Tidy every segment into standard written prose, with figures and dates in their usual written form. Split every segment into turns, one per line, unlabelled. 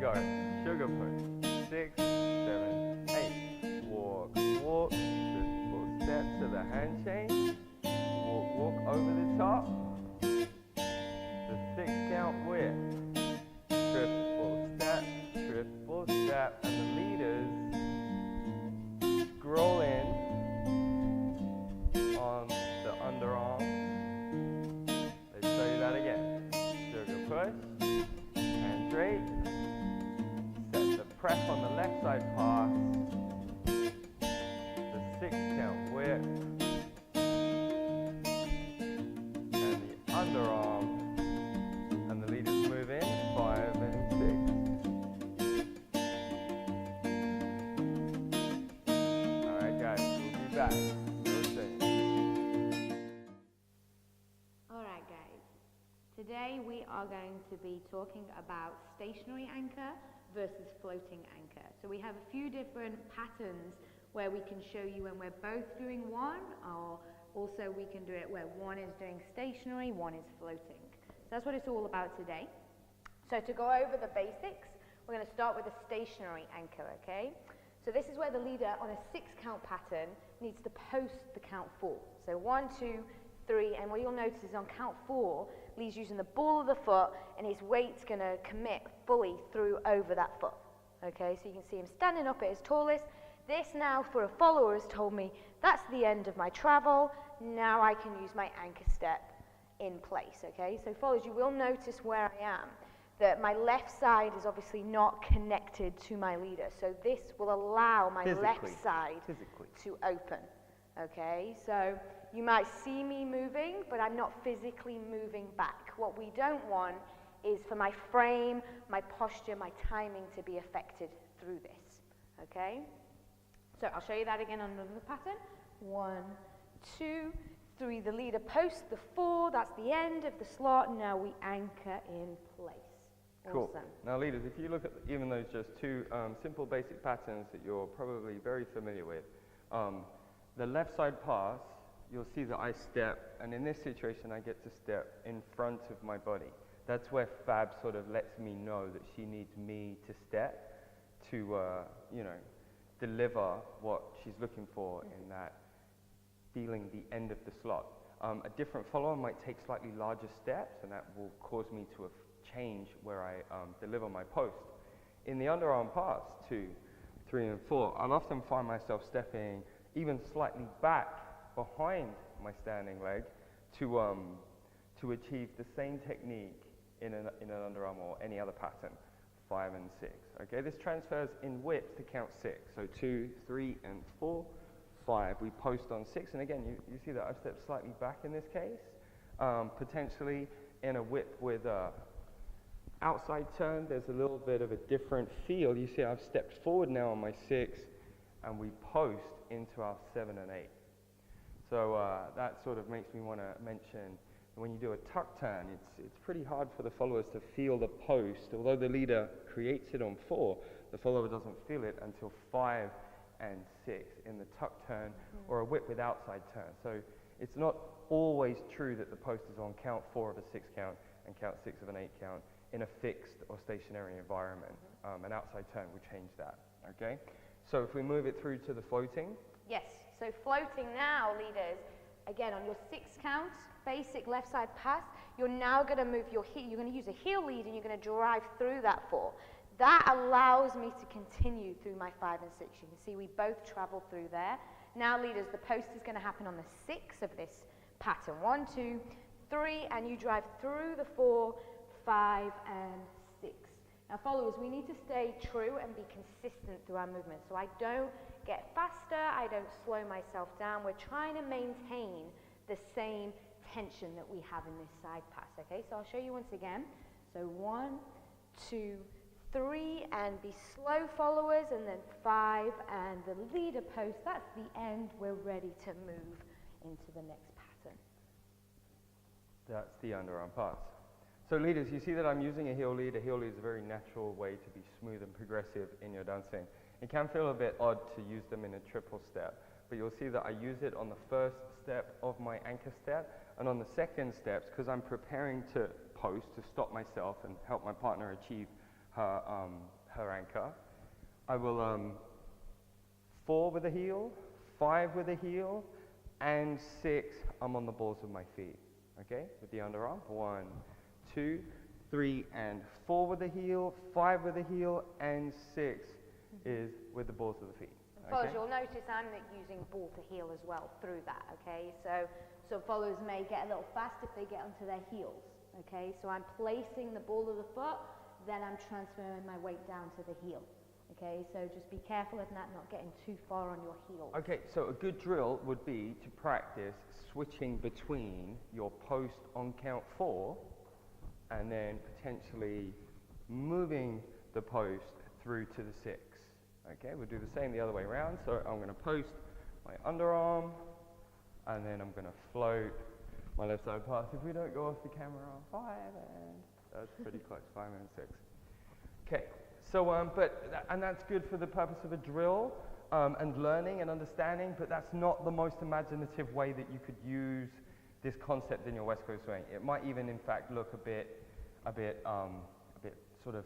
go. Sugar push. 6, 7, 8. Walk, walk. Triple step to the hand change. Walk, walk over the top. The 6 count whip. Triple step, and the leaders scroll in on the underarm. Let's show you that again. Sugar push and drape. Set the prep on the left side pass. The 6 count whip. And the underarm. And the leaders move in 5 and 6. Back.
Alright guys, today we are going to be talking about stationary anchor versus floating anchor. So we have a few different patterns where we can show you when we're both doing one, or also we can do it where one is doing stationary, one is floating. So that's what it's all about today. So to go over the basics, we're going to start with a stationary anchor, okay? So this is where the leader on a 6 count pattern needs to post the count 4. So 1, 2, 3, and what you'll notice is on count 4, Lee's using the ball of the foot and his weight's going to commit fully through over that foot. Okay, so you can see him standing up at his tallest. This now for a follower has told me that's the end of my travel. Now I can use my anchor step in place. Okay, so followers, you will notice where I am, that my left side is obviously not connected to my leader. So this will allow my left side to open. Okay, so you might see me moving, but I'm not physically moving back. What we don't want is for my frame, my posture, my timing to be affected through this. Okay, so I'll show you that again on another pattern. 1, 2, 3, the leader posts the 4, that's the end of the slot. Now we anchor in place.
Cool.
Awesome.
Now leaders, if you look at even those just 2 simple basic patterns that you're probably very familiar with, the left side pass, you'll see that I step, and in this situation I get to step in front of my body. That's where Fab sort of lets me know that she needs me to step to, you know, deliver what she's looking for in that feeling the end of the slot. A different follower might take slightly larger steps, and that will cause me to change where I deliver my post. In the underarm pass, 2, 3, and 4, I'll often find myself stepping even slightly back behind my standing leg to achieve the same technique in an underarm or any other pattern, 5 and 6. Okay, this transfers in whip to count 6. So 2, 3, and 4, 5. We post on 6, and again, you see that I've stepped slightly back in this case, potentially in a whip with a outside turn. There's a little bit of a different feel. You see I've stepped forward now on my 6, and we post into our 7 and 8. So that sort of makes me want to mention when you do a tuck turn, it's pretty hard for the followers to feel the post. Although the leader creates it on 4, the follower doesn't feel it until 5 and 6 in the tuck turn or a whip with outside turn. So it's not always true that the post is on count 4 of a 6 count and count 6 of an 8 count in a fixed or stationary environment. An outside turn will change that, okay? So if we move it through to the floating.
Yes, so floating now, leaders, again on your 6 count, basic left side pass, you're now going to move your heel, you're going to use a heel lead and you're going to drive through that 4. That allows me to continue through my 5 and 6. You can see we both travel through there. Now leaders, the post is going to happen on the 6 of this pattern. 1, 2, 3, and you drive through the 4, 5, and 6. Now followers, we need to stay true and be consistent through our movement. So I don't get faster, I don't slow myself down. We're trying to maintain the same tension that we have in this side pass, okay? So I'll show you once again. So 1, 2, 3, and be slow followers, and then 5, and the leader post, that's the end. We're ready to move into the next pattern.
That's the underarm pass. So leaders, you see that I'm using a heel lead. A heel lead is a very natural way to be smooth and progressive in your dancing. It can feel a bit odd to use them in a triple step, but you'll see that I use it on the first step of my anchor step, and on the second steps, because I'm preparing to post to stop myself and help my partner achieve her anchor. I will 4 with the heel, 5 with the heel, and 6, I'm on the balls of my feet, okay, with the underarm. 1, 2, 3, and 4 with the heel, 5 with the heel, and 6 is with the balls of the feet.
Followers, you'll notice I'm using ball to heel as well through that, okay? So followers may get a little fast if they get onto their heels, okay? So I'm placing the ball of the foot, then I'm transferring my weight down to the heel, okay? So just be careful of that not getting too far on your heels.
Okay, so a good drill would be to practice switching between your post on count 4 and then potentially moving the post through to the 6. Okay, we'll do the same the other way around. So I'm going to post my underarm, and then I'm going to float my left side pass. If we don't go off the camera, 5 and that's pretty close, 5 and 6. Okay, so and that's good for the purpose of a drill and learning and understanding, but that's not the most imaginative way that you could use this concept in your West Coast swing. It might even, in fact, look a bit sort of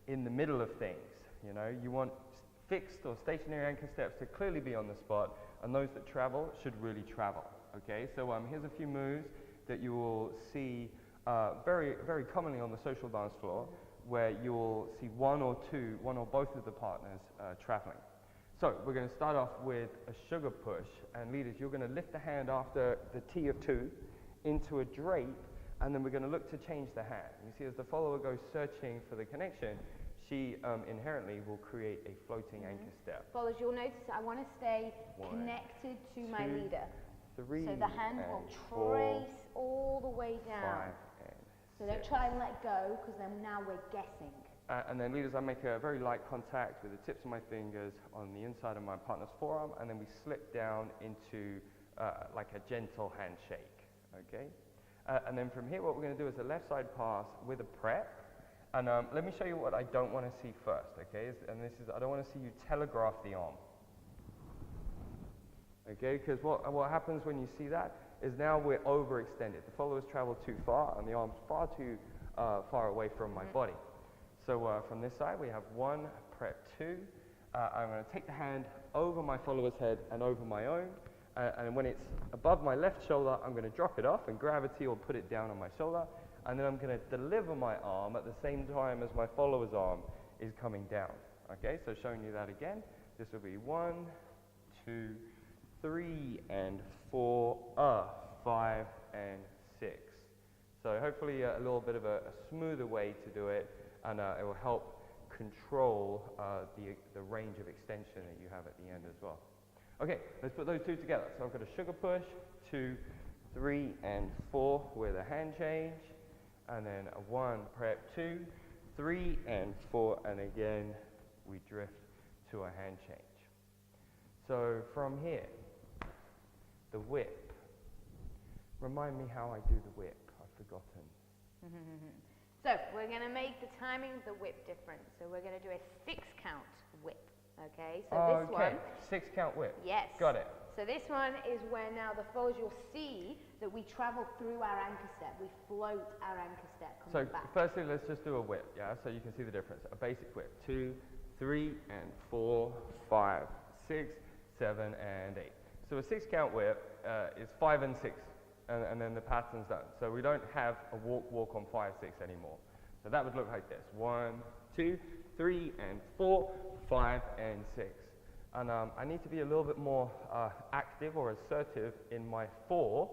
in the middle of things. You know, you want fixed or stationary anchor steps to clearly be on the spot, and those that travel should really travel. Okay, so here's a few moves that you will see very, very commonly on the social dance floor, where you'll see one or both of the partners traveling. So we're going to start off with a sugar push, and leaders, you're going to lift the hand after the T of 2 into a drape, and then we're going to look to change the hand. You see, as the follower goes searching for the connection, she inherently will create a floating anchor step.
Followers, you'll notice I want to stay connected to my leader.
3,
so the hand will trace all the way down.
5 and
so don't try and let go, because then now we're guessing.
And then leaders, I make a very light contact with the tips of my fingers on the inside of my partner's forearm, and then we slip down into like a gentle handshake, okay? And then from here, what we're going to do is a left side pass with a prep. And let me show you what I don't want to see first, okay? And this is, I don't want to see you telegraph the arm. Okay, because what happens when you see that is now we're overextended. The followers travel too far, and the arm's far too far away from my body. So from this side, we have 1, prep 2. I'm going to take the hand over my follower's head and over my own. And when it's above my left shoulder, I'm going to drop it off, and gravity will put it down on my shoulder. And then I'm going to deliver my arm at the same time as my follower's arm is coming down. Okay, so showing you that again. This will be 1, 2, 3, and 4, 5, and 6. So hopefully a little bit of a smoother way to do it, and it will help control the range of extension that you have at the end as well. Okay, let's put those two together. So I've got a sugar push, 2, 3, and 4 with a hand change. And then a 1, prep 2, 3, and 4, and again we drift to a hand change. So from here, the whip. Remind me how I do the whip. I've forgotten.
So we're going to make the timing of the whip different. So we're going to do a 6-count whip. Okay. So this one.
6-count whip.
Yes.
Got it.
So this one is where now the followers, you'll see that we travel through our anchor step. We float our anchor step coming back.
So firstly, let's just do a whip, yeah, so you can see the difference. A basic whip, 2, 3, and 4, 5, 6, 7, and 8. So a 6-count whip is 5 and 6, and then the pattern's done. So we don't have a walk on 5, 6 anymore. So that would look like this: 1, 2, 3, and 4, 5, and 6. And I need to be a little bit more active or assertive in my 4,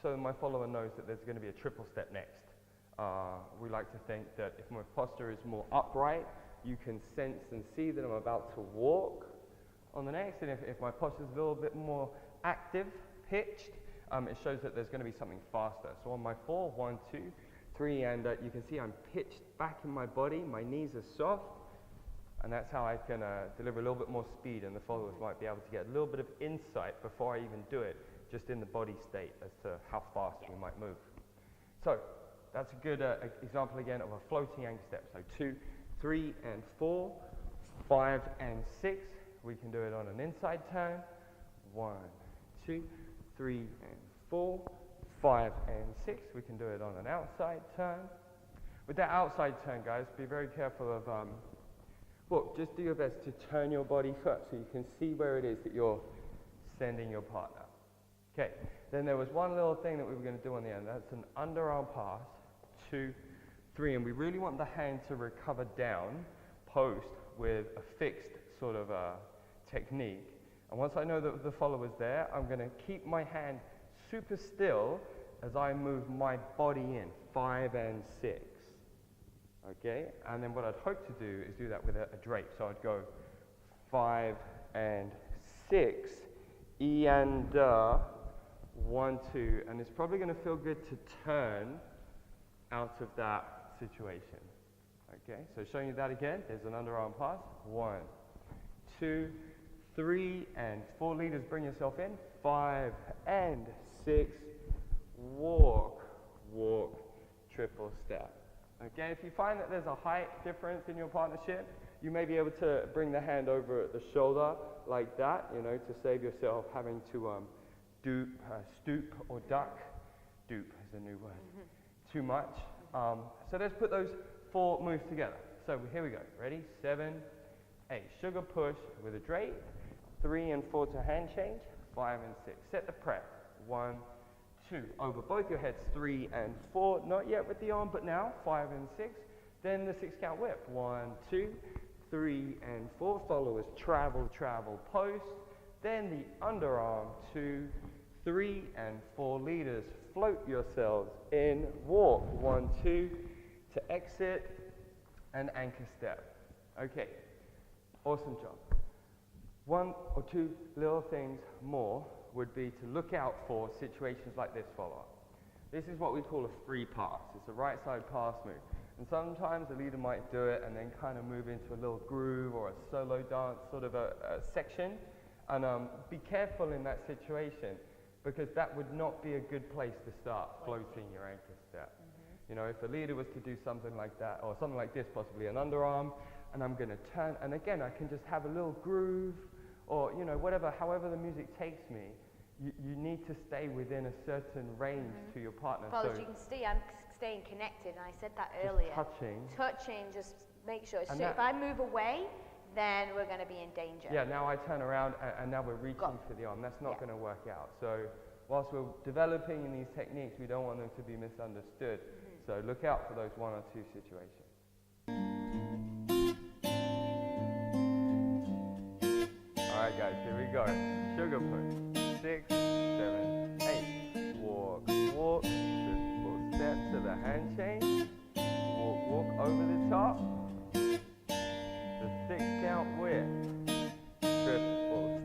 so my follower knows that there's going to be a triple step next. We like to think that if my posture is more upright, you can sense and see that I'm about to walk on the next. And if my posture is a little bit more active, pitched, it shows that there's going to be something faster. So on my 4, 1, 2, 3, and you can see I'm pitched back in my body, my knees are soft. And that's how I can deliver a little bit more speed, and the followers might be able to get a little bit of insight before I even do it, just in the body state as to how fast we might move. So that's a good example again of a floating anchor step. So 2, 3, and 4, 5, and 6. We can do it on an inside turn. 1, 2, 3, and 4, 5, and 6. We can do it on an outside turn. With that outside turn, guys, be very careful of, well, just do your best to turn your body first so you can see where it is that you're sending your partner. Okay, then there was one little thing that we were going to do on the end. That's an underarm pass, 2, 3, and we really want the hand to recover down, post, with a fixed sort of technique. And once I know that the follower's there, I'm going to keep my hand super still as I move my body in, 5 and 6. Okay, and then what I'd hope to do is do that with a drape. So I'd go 5 and 6, E and 1, 2, and it's probably going to feel good to turn out of that situation. Okay, so showing you that again, there's an underarm pass, 1, 2, 3, and 4 leaders, bring yourself in, 5 and 6, walk, walk, triple step. Okay, if you find that there's a height difference in your partnership, you may be able to bring the hand over at the shoulder like that, you know, to save yourself having to stoop or duck. Dupe is a new word. Too much. So let's put those 4 moves together. So here we go. Ready? 7, 8. Sugar push with a drape. 3 and 4 to hand change. 5 and 6. Set the prep. 1, 2. Over both your heads. 3 and 4. Not yet with the arm, but now 5 and 6. Then the 6 count whip. 1, 2, 3 and 4. Followers travel, travel, post. Then the underarm. 2, 3 and 4 leaders. Float yourselves in. Walk. 1, 2 to exit and anchor step. Okay. Awesome job. 1 or 2 little things more would be to look out for situations like this follow-up. This is what we call a free pass. It's a right side pass move. And sometimes the leader might do it and then kind of move into a little groove or a solo dance sort of a section. And be careful in that situation because that would not be a good place to start floating your anchor step. You know, if a leader was to do something like that or something like this, possibly an underarm, and I'm going to turn, and again, I can just have a little groove or, you know, whatever, however the music takes me, you need to stay within a certain range to your partner.
Well, so you can see I'm staying connected, and I said that earlier. Touching, just make sure. So if I move away, then we're going to be in danger.
Yeah, now I turn around, and now we're reaching for the arm. That's not going to work out. So whilst we're developing in these techniques, we don't want them to be misunderstood. So look out for those 1 or 2 situations. Alright guys, here we go. Sugar push. 6, 7, 8. Walk, walk, triple step to the hand change. Walk, walk over the top. The 6 count whip. Triple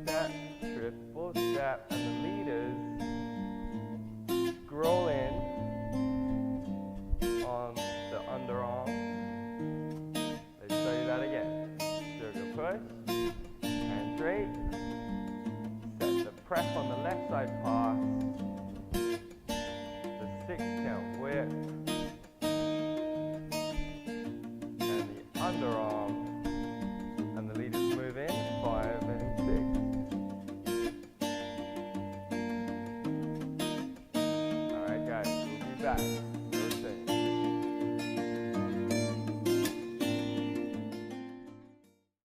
step, and the leaders scroll in on the underarm. Let's show you that again. Sugar push and drape. Set the prep on the left side pass. The 6 count whip. And the underarm. And the leaders move in 5 and 6. Alright guys, we'll be back.